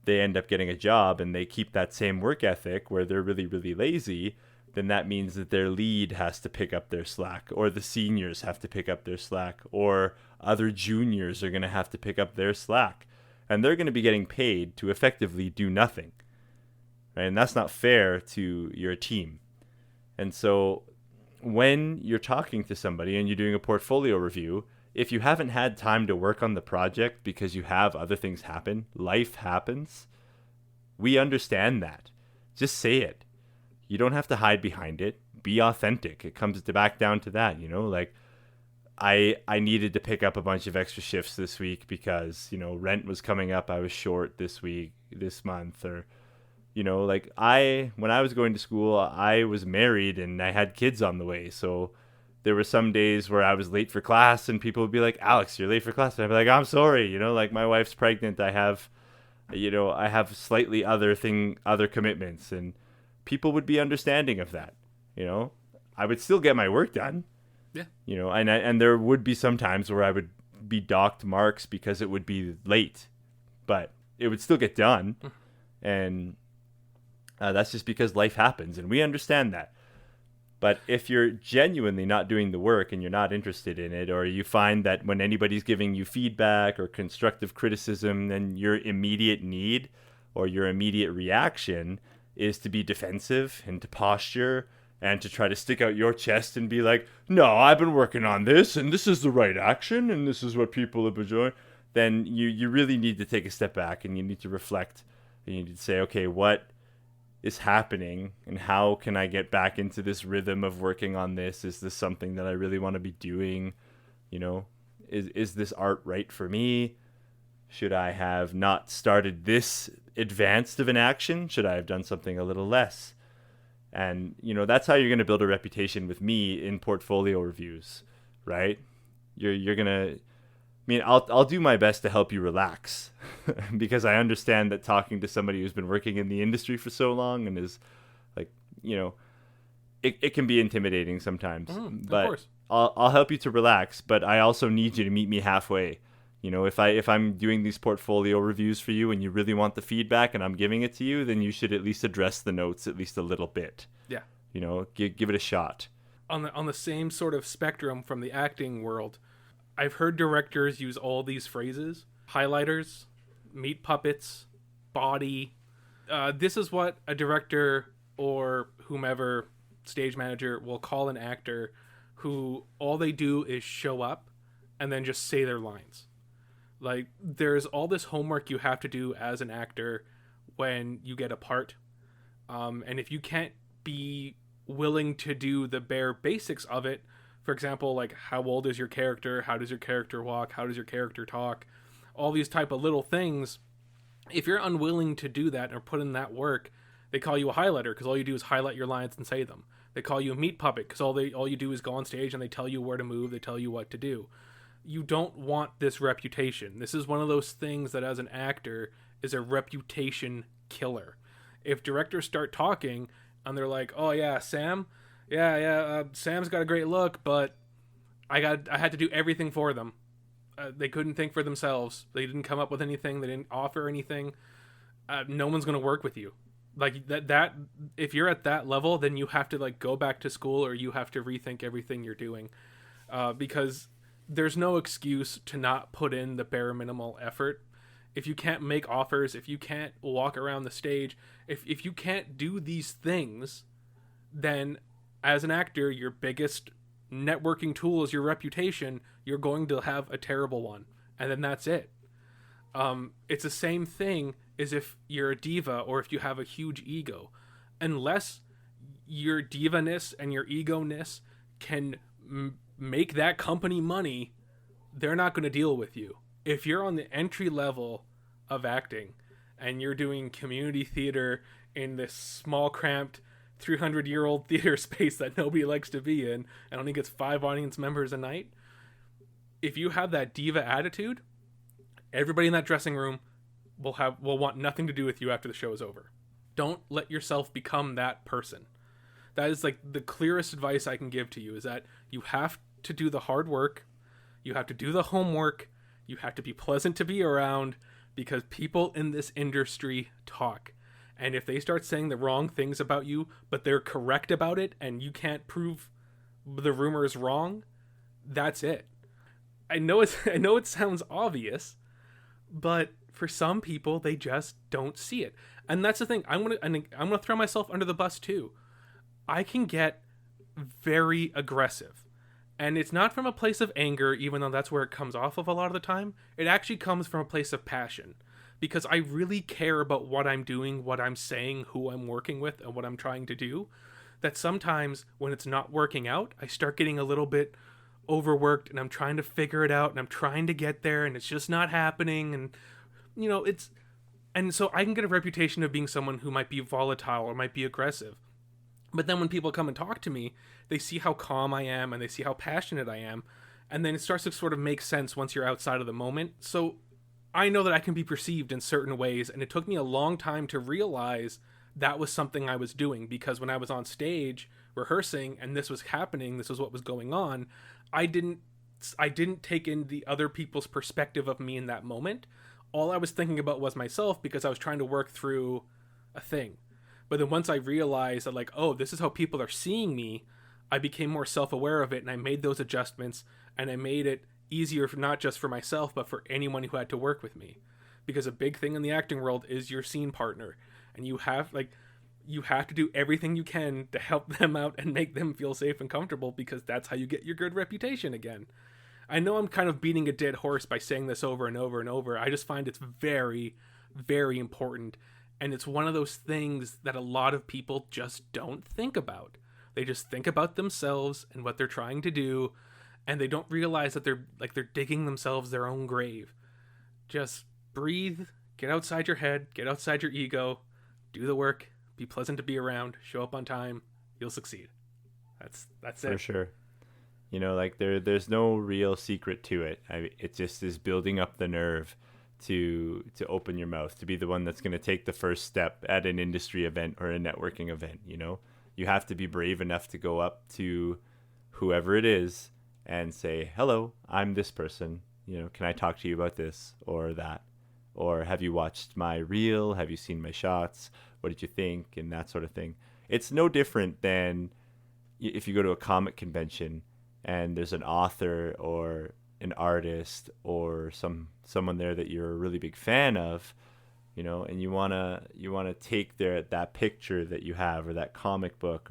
they end up getting a job and they keep that same work ethic where they're really, really lazy. Then that means that their lead has to pick up their slack, or the seniors have to pick up their slack, or other juniors are going to have to pick up their slack. And they're going to be getting paid to effectively do nothing. Right? And that's not fair to your team. And so when you're talking to somebody and you're doing a portfolio review, if you haven't had time to work on the project because you have other things happen, life happens, we understand that. Just say it. You don't have to hide behind it. Be authentic. It comes back down to that, like I needed to pick up a bunch of extra shifts this week because, rent was coming up. I was short this month, or, when I was going to school, I was married and I had kids on the way. So there were some days where I was late for class and people would be like, Alex, you're late for class. And I'd be like, I'm sorry. Like my wife's pregnant. I have slightly other commitments, and people would be understanding of that. I would still get my work done. Yeah. And there would be some times where I would be docked marks because it would be late, but it would still get done. And that's just because life happens, and we understand that. But if you're genuinely not doing the work and you're not interested in it, or you find that when anybody's giving you feedback or constructive criticism, then your immediate need or your immediate reaction is to be defensive and to posture and to try to stick out your chest and be like, no, I've been working on this and this is the right action and this is what people have been doing, then you really need to take a step back and you need to reflect and you need to say, okay, what is happening and how can I get back into this rhythm of working on this? Is this something that I really want to be doing? Is this art right for me? Should I have not started this advanced of an action? Should I have done something a little less? And, that's how you're going to build a reputation with me in portfolio reviews, right? You're going to, I'll do my best to help you relax because I understand that talking to somebody who's been working in the industry for so long and is like, it can be intimidating sometimes, but of course. I'll help you to relax, but I also need you to meet me halfway. If I'm doing these portfolio reviews for you and you really want the feedback and I'm giving it to you, then you should at least address the notes at least a little bit. Yeah. Give it a shot. On the same sort of spectrum from the acting world, I've heard directors use all these phrases: highlighters, meat puppets, body. This is what a director or whomever, stage manager, will call an actor who all they do is show up and then just say their lines. Like, there's all this homework you have to do as an actor when you get a part. And if you can't be willing to do the bare basics of it, for example, like how old is your character? How does your character walk? How does your character talk? All these type of little things. If you're unwilling to do that or put in that work, they call you a highlighter because all you do is highlight your lines and say them. They call you a meat puppet because all you do is go on stage and they tell you where to move. They tell you what to do. You don't want this reputation. This is one of those things that as an actor is a reputation killer. If directors start talking and they're like, oh yeah, Sam? Sam's got a great look, but I had to do everything for them. They couldn't think for themselves. They didn't come up with anything. They didn't offer anything. No one's going to work with you. Like that if you're at that level, then you have to like go back to school, or you have to rethink everything you're doing, because there's no excuse to not put in the bare minimal effort. If you can't make offers, if you can't walk around the stage, if you can't do these things, then as an actor, your biggest networking tool is your reputation. You're going to have a terrible one, and then that's it. It's the same thing as if you're a diva or if you have a huge ego. Unless your diva-ness and your ego-ness can make that company money, they're not going to deal with you. If you're on the entry level of acting and you're doing community theater in this small, cramped, 300-year-old theater space that nobody likes to be in and only gets 5 audience members a night, if you have that diva attitude, everybody in that dressing room will want nothing to do with you after the show is over. Don't let yourself become that person. That is like the clearest advice I can give to you, is that you have to do the hard work, you have to do the homework, you have to be pleasant to be around, because people in this industry talk. And if they start saying the wrong things about you, but they're correct about it and you can't prove the rumor is wrong, that's it. I know it sounds obvious, but for some people, they just don't see it. And that's the thing. I'm gonna throw myself under the bus too. I can get very aggressive. And it's not from a place of anger, even though that's where it comes off of a lot of the time. It actually comes from a place of passion. Because I really care about what I'm doing, what I'm saying, who I'm working with, and what I'm trying to do. That sometimes when it's not working out, I start getting a little bit overworked, and I'm trying to figure it out, and I'm trying to get there, and it's just not happening. And and so I can get a reputation of being someone who might be volatile or might be aggressive. But then when people come and talk to me, they see how calm I am and they see how passionate I am. And then it starts to sort of make sense once you're outside of the moment. So I know that I can be perceived in certain ways. And it took me a long time to realize that was something I was doing. Because when I was on stage rehearsing and this was happening, this was what was going on, I didn't take in the other people's perspective of me in that moment. All I was thinking about was myself, because I was trying to work through a thing. But then once I realized that, like, oh, this is how people are seeing me, I became more self-aware of it, and I made those adjustments, and I made it easier for not just for myself, but for anyone who had to work with me. Because a big thing in the acting world is your scene partner. And you have to do everything you can to help them out and make them feel safe and comfortable, because that's how you get your good reputation again. I know I'm kind of beating a dead horse by saying this over and over and over. I just find it's very, very important. And it's one of those things that a lot of people just don't think about. They just think about themselves and what they're trying to do, and they don't realize that they're digging themselves their own grave. Just breathe, get outside your head, get outside your ego, do the work, be pleasant to be around, show up on time, you'll succeed. That's it. For sure. There's no real secret to it. It just is building up the nerve to open your mouth, to be the one that's going to take the first step at an industry event or a networking event. You have to be brave enough to go up to whoever it is and say, hello, I'm this person, can I talk to you about this or that? Or have you watched my reel? Have you seen my shots? What did you think? And that sort of thing. It's no different than if you go to a comic convention and there's an author or an artist or someone there that you're a really big fan of, and you wanna take that picture that you have, or that comic book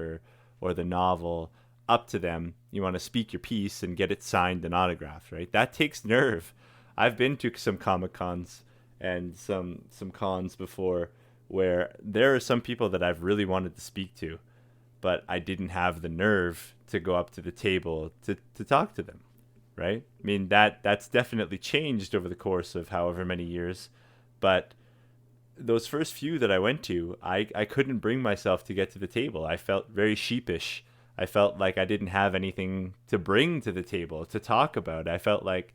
or the novel, up to them. You want to speak your piece and get it signed and autographed, right? That takes nerve. I've been to some Comic Cons and some cons before where there are some people that I've really wanted to speak to, but I didn't have the nerve to go up to the table to talk to them. Right? I mean, that's definitely changed over the course of however many years. But those first few that I went to, I couldn't bring myself to get to the table. I felt very sheepish. I felt like I didn't have anything to bring to the table to talk about. I felt like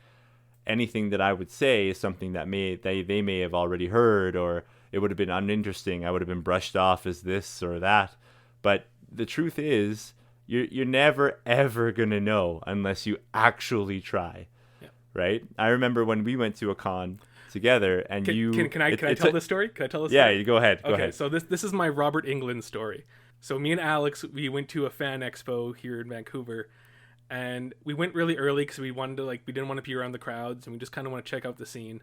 anything that I would say is something that they may have already heard, or it would have been uninteresting. I would have been brushed off as this or that. But the truth is, you're never ever gonna know unless you actually try. Yeah. Right? I remember when we went to a con together, and Can I tell this story? Can I tell this yeah, story? you go ahead. Go Okay, ahead. so this is my Robert Englund story. So me and Alex, we went to a fan expo here in Vancouver, and we went really early because we wanted to we didn't want to be around the crowds, and we just kind of want to check out the scene.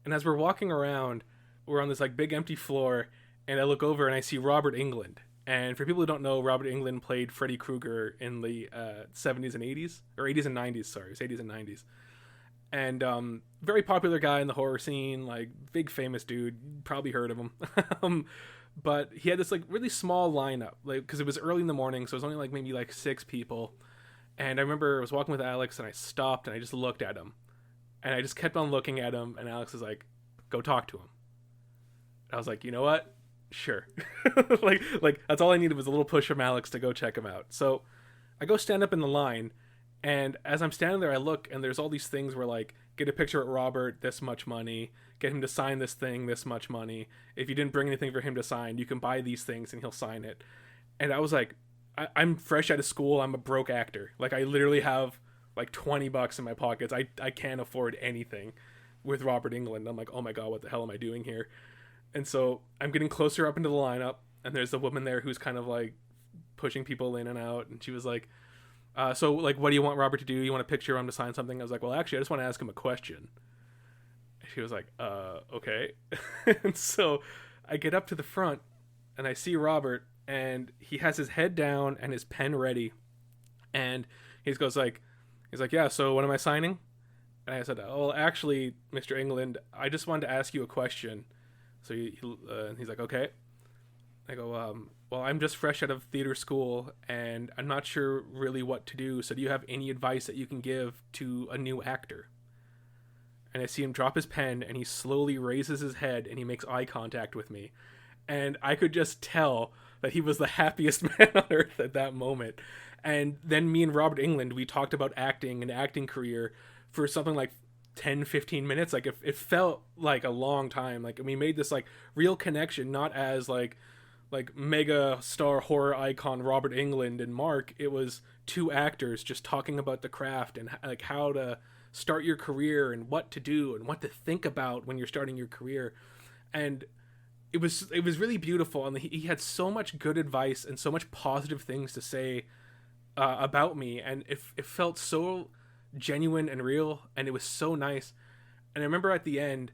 And as we're walking around, we're on this big empty floor, and I look over and I see Robert Englund. And for people who don't know, Robert Englund played Freddy Krueger in the 70s and 80s, or 80s and 90s. Sorry, it was 80s and 90s. And very popular guy in the horror scene, big famous dude. You probably heard of him. But he had this really small lineup, because it was early in the morning, so it was only maybe 6 people. And I remember I was walking with Alex, and I stopped and I just looked at him, and I just kept on looking at him. And Alex was like, "Go talk to him." I was like, "You know what? Sure." That's all I needed was a little push from Alex to go check him out. So I go stand up in the line, and as I'm standing there, I look, and there's all these things where get a picture at Robert, this much money, get him to sign this thing, this much money. If you didn't bring anything for him to sign, you can buy these things and he'll sign it. And I was like, I'm fresh out of school, I'm a broke actor. I literally have $20 in my pockets. I can't afford anything with Robert Englund. I'm like, oh my god, what the hell am I doing here? And so I'm getting closer up into the lineup, and there's a woman there who's kind of pushing people in and out, and she was like, so what do you want Robert to do? You want a picture of him to sign something? I was like, well, actually, I just want to ask him a question. She was like, okay. And so I get up to the front, and I see Robert, and he has his head down and his pen ready, and he's like, yeah, so what am I signing? And I said, oh, actually, Mr. Englund, I just wanted to ask you a question. So he's like, okay. I go, well, I'm just fresh out of theater school, and I'm not sure really what to do. So do you have any advice that you can give to a new actor? And I see him drop his pen, and he slowly raises his head, and he makes eye contact with me. And I could just tell that he was the happiest man on earth at that moment. And then me and Robert Englund, we talked about acting and acting career for something 10, 15 minutes. It felt like a long time. We made this real connection, not as mega star horror icon Robert Englund and Mark. It was 2 actors just talking about the craft and how to start your career and what to do and what to think about when you're starting your career. And it was really beautiful, and he had so much good advice and so much positive things to say about me, and it felt so genuine and real, and it was so nice. And I remember at the end,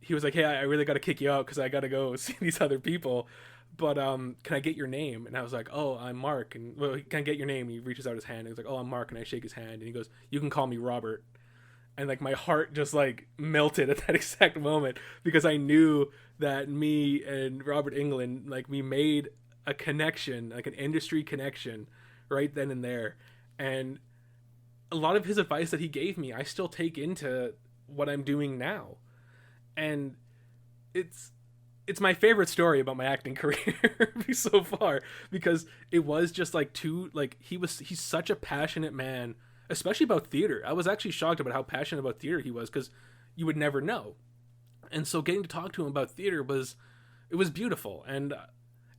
he was like, hey, I really got to kick you out because I got to go see these other people, but can I get your name? And I was like, oh, I'm Mark. And well, can I get your name? And he reaches out his hand, and he's like, oh, I'm Mark. And I shake his hand, and he goes, you can call me Robert. And my heart just melted at that exact moment, because I knew that me and Robert Englund, we made a connection, an industry connection right then and there. And a lot of his advice that he gave me, I still take into what I'm doing now. And it's my favorite story about my acting career so far, because it was just he's such a passionate man, especially about theater. I was actually shocked about how passionate about theater he was, because you would never know. And so getting to talk to him about theater was beautiful. And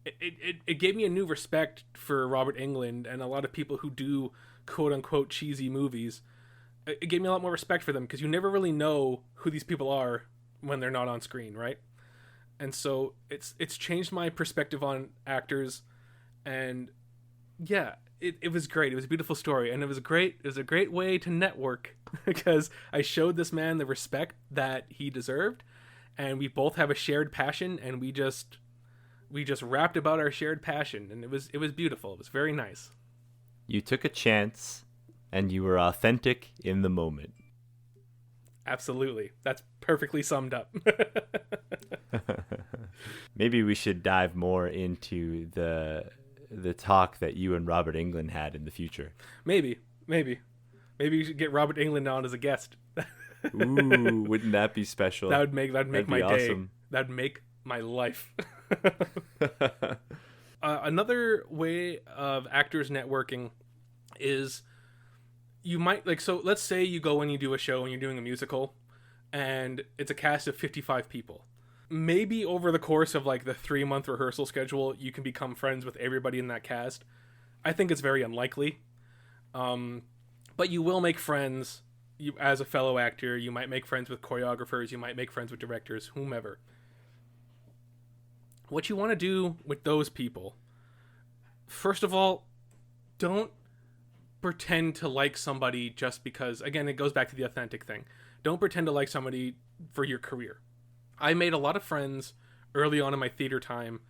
it gave me a new respect for Robert Englund and a lot of people who do quote unquote cheesy movies. It gave me a lot more respect for them, because you never really know who these people are when they're not on screen, right? And so it's changed my perspective on actors. And yeah, it was great. It was a beautiful story, and it was a great way to network, because I showed this man the respect that he deserved, and we both have a shared passion, and we just rapped about our shared passion, and it was beautiful. It was very nice. You took a chance, and you were authentic in the moment. Absolutely. That's perfectly summed up. Maybe we should dive more into the talk that you and Robert Englund had in the future. Maybe you should get Robert Englund on as a guest. Ooh, wouldn't that be special? That'd make my day. Awesome. That'd make my life. Another way of actors networking is you might so let's say you go and you do a show and you're doing a musical, and it's a cast of 55 people. Maybe over the course of the 3-month rehearsal schedule, you can become friends with everybody in that cast. I think it's very unlikely. But you will make friends. You, as a fellow actor, you might make friends with choreographers. You might make friends with directors, whomever. What you want to do with those people, first of all, don't pretend to like somebody just because, again, it goes back to the authentic thing. Don't pretend to like somebody for your career. I made a lot of friends early on in my theater time,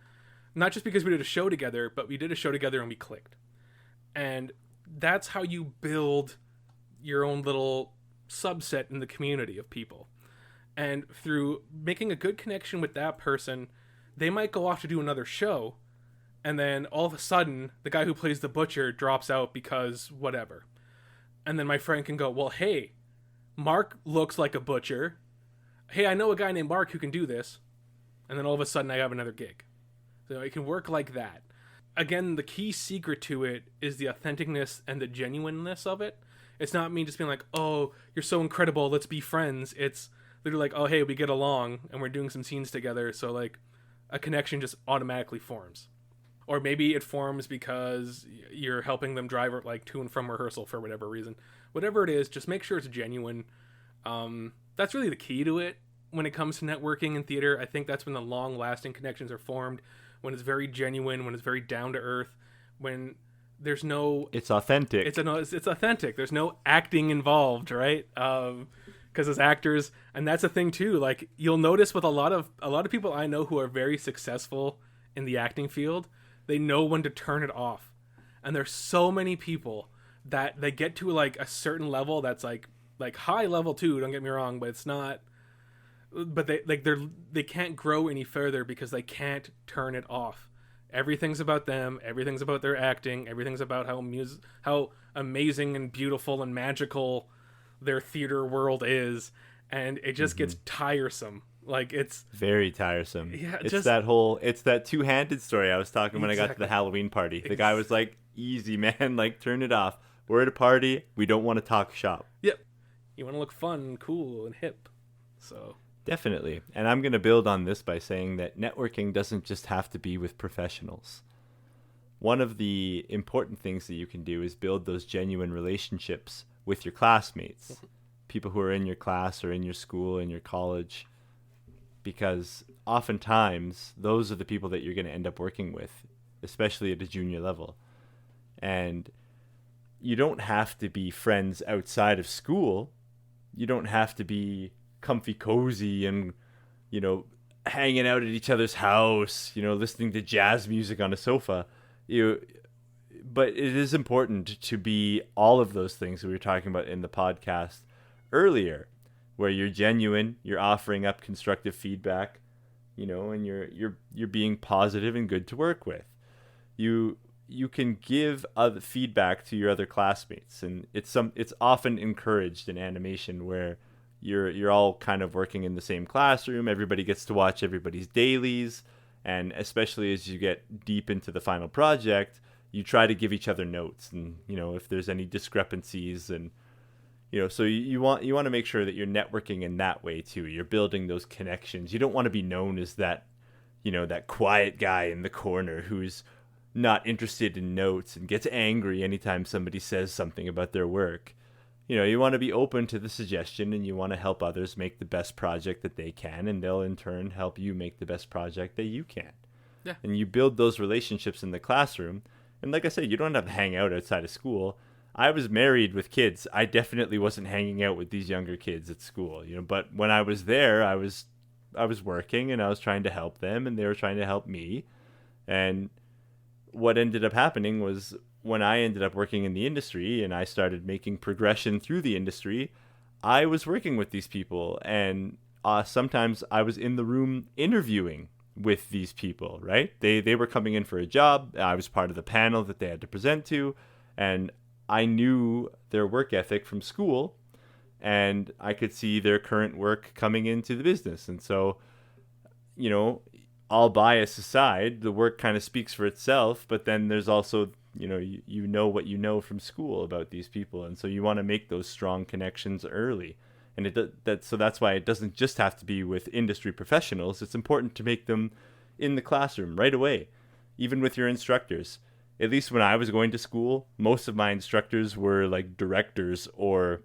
not just because we did a show together, but we did a show together and we clicked. And that's how you build your own little subset in the community of people. And through making a good connection with that person, they might go off to do another show, and then all of a sudden, the guy who plays the butcher drops out because whatever. And then my friend can go, well, hey, Mark looks like a butcher. Hey, I know a guy named Mark who can do this. And then all of a sudden, I have another gig. So it can work like that. Again, the key secret to it is the authenticness and the genuineness of it. It's not me just being like, oh, you're so incredible, let's be friends. It's literally like, oh, hey, we get along, and we're doing some scenes together, so, like, a connection just automatically forms. Or maybe it forms because you're helping them drive, like, to and from rehearsal for whatever reason. Whatever it is, just make sure it's genuine. That's really the key to it when it comes to networking in theater. I think that's when the long-lasting connections are formed, when it's very genuine, when it's very down-to-earth, when there's no... It's authentic. It's authentic. There's no acting involved, right? Because as actors, and that's a thing too, like, you'll notice with a lot of people I know who are very successful in the acting field, they know when to turn it off. And there's so many people that they get to, like, a certain level that's like high level too, don't get me wrong, but it's not... But they can't grow any further because they can't turn it off. Everything's about them. Everything's about their acting. Everything's about how amazing and beautiful and magical their theater world is, and it just gets tiresome. Like, it's very tiresome. Yeah, it's that two-handed story I was talking when I got to the Halloween party. The guy was like, "Easy, man. Like, turn it off. We're at a party. We don't want to talk shop." Yep. You want to look fun and cool and hip. So. Definitely. And I'm going to build on this by saying that networking doesn't just have to be with professionals. One of the important things that you can do is build those genuine relationships with your classmates, people who are in your class or in your school, in your college, because oftentimes those are the people that you're going to end up working with, especially at a junior level. And you don't have to be friends outside of school. You don't have to be comfy cozy and, you know, hanging out at each other's house, you know, listening to jazz music on a sofa. But it is important to be all of those things that we were talking about in the podcast earlier, where you're genuine, you're offering up constructive feedback, you know, and you're being positive and good to work with. You can give other feedback to your other classmates, and it's often encouraged in animation where you're all kind of working in the same classroom. Everybody gets to watch everybody's dailies, and especially as you get deep into the final project, you try to give each other notes, and, you know, if there's any discrepancies, and, you know, so you want to make sure that you're networking in that way too. You're building those connections. You don't want to be known as that, you know, that quiet guy in the corner who's not interested in notes and gets angry anytime somebody says something about their work. You know, you want to be open to the suggestion, and you want to help others make the best project that they can, and they'll in turn help you make the best project that you can. Yeah. And you build those relationships in the classroom. And like I said, you don't have to hang out outside of school. I was married with kids. I definitely wasn't hanging out with these younger kids at school, you know, but when I was there, I was working, and I was trying to help them, and they were trying to help me. And what ended up happening was, when I ended up working in the industry and I started making progression through the industry, I was working with these people, and sometimes I was in the room interviewing with these people, right? They were coming in for a job. I was part of the panel that they had to present to, and I knew their work ethic from school, and I could see their current work coming into the business. And so, you know, all bias aside, the work kind of speaks for itself, but then there's also, you know, you know what you know from school about these people, and so you want to make those strong connections early. And so that's why it doesn't just have to be with industry professionals. It's important to make them in the classroom right away, even with your instructors. at least when I was going to school, most of my instructors were like directors or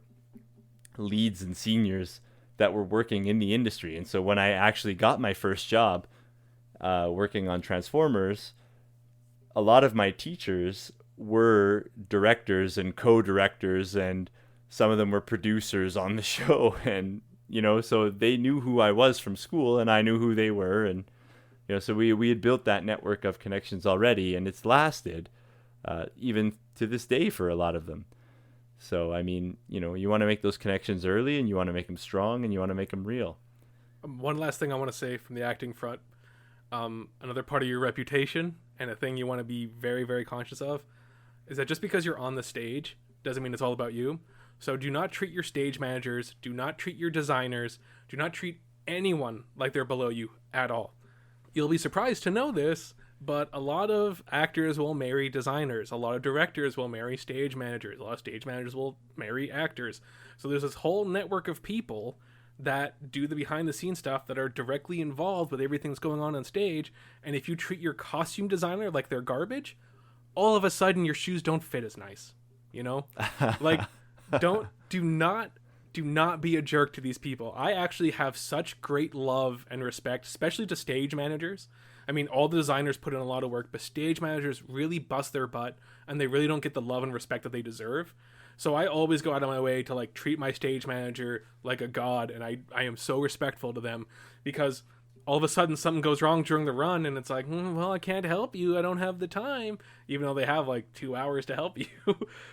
leads and seniors that were working in the industry. And so when I actually got my first job working on Transformers, a lot of my teachers were directors and co-directors, and some of them were producers on the show. And, you know, so they knew who I was from school and I knew who they were. And, you know, so we had built that network of connections already, and it's lasted even to this day for a lot of them. So, I mean, you know, you want to make those connections early, and you want to make them strong, and you want to make them real. One last thing I want to say from the acting front. Another part of your reputation, and a thing you want to be very, very conscious of, is that just because you're on the stage doesn't mean it's all about you. So do not treat your stage managers, do not treat your designers, do not treat anyone like they're below you at all. You'll be surprised to know this, but a lot of actors will marry designers. A lot of directors will marry stage managers. A lot of stage managers will marry actors. So there's this whole network of people that do the behind the scenes stuff that are directly involved with everything that's going on stage. And if you treat your costume designer like they're garbage, all of a sudden your shoes don't fit as nice, you know? Like, do not be a jerk to these people. I actually have such great love and respect, especially to stage managers. I mean, all the designers put in a lot of work, but stage managers really bust their butt, and they really don't get the love and respect that they deserve. So I always go out of my way to like treat my stage manager like a god, and I am so respectful to them, because all of a sudden something goes wrong during the run, and it's like, well, I can't help you. I don't have the time, even though they have like 2 hours to help you.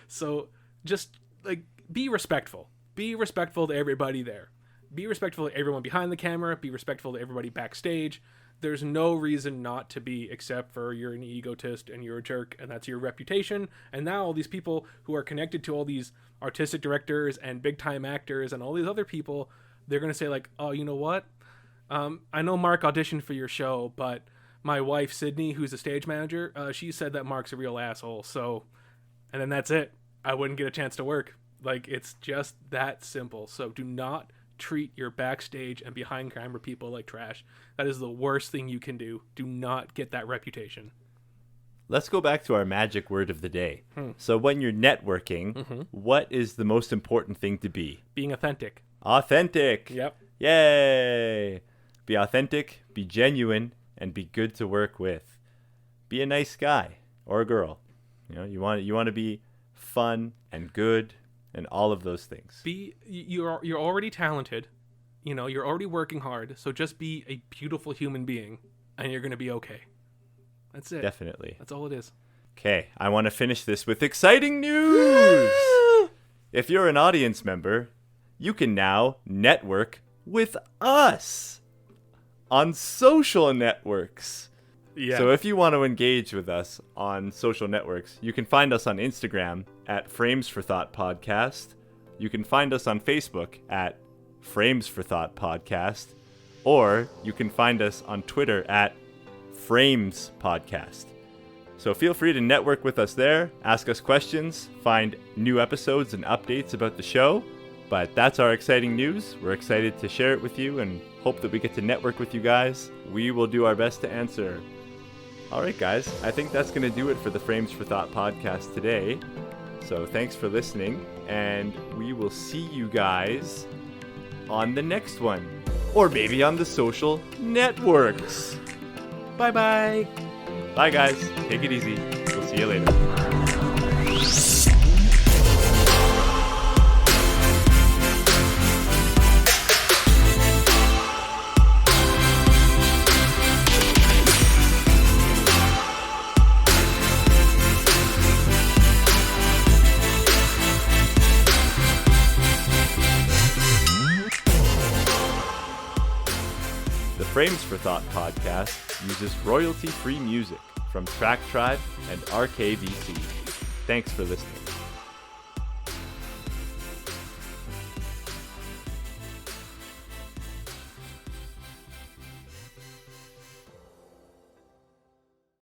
So just like be respectful. Be respectful to everybody there. Be respectful to everyone behind the camera. Be respectful to everybody backstage. There's no reason not to be, except for you're an egotist and you're a jerk, and that's your reputation. And now all these people who are connected to all these artistic directors and big time actors and all these other people, they're going to say like, oh, you know what? I know Mark auditioned for your show, but my wife, Sydney, who's a stage manager, she said that Mark's a real asshole. So, and then that's it. I wouldn't get a chance to work. Like, it's just that simple. So do not treat your backstage and behind camera people like trash. That is the worst thing you can do. Do not get that reputation. Let's go back to our magic word of the day. So when you're networking, what is the most important thing to be? Being authentic. Authentic. Yep. Yay. Be authentic, be genuine, and be good to work with. Be a nice guy or a girl. You know, you want to be fun and good and all of those things. You're already talented. You know, you're already working hard. So just be a beautiful human being, and you're going to be okay. That's it. Definitely. That's all it is. Okay, I want to finish this with exciting news. If you're an audience member, you can now network with us on social networks. Yeah. So if you want to engage with us on social networks, you can find us on Instagram at Frames for Thought Podcast. You can find us on Facebook at Frames for Thought Podcast. Or you can find us on Twitter at Frames Podcast. So feel free to network with us there, ask us questions, find new episodes and updates about the show. But that's our exciting news. We're excited to share it with you and hope that we get to network with you guys. We will do our best to answer. All right, guys, I think that's going to do it for the Frames for Thought podcast today. So thanks for listening, and we will see you guys on the next one. Or maybe on the social networks. Bye-bye. Bye, guys. Take it easy. We'll see you later. Frames for Thought podcast uses royalty-free music from Track Tribe and RKVC. Thanks for listening.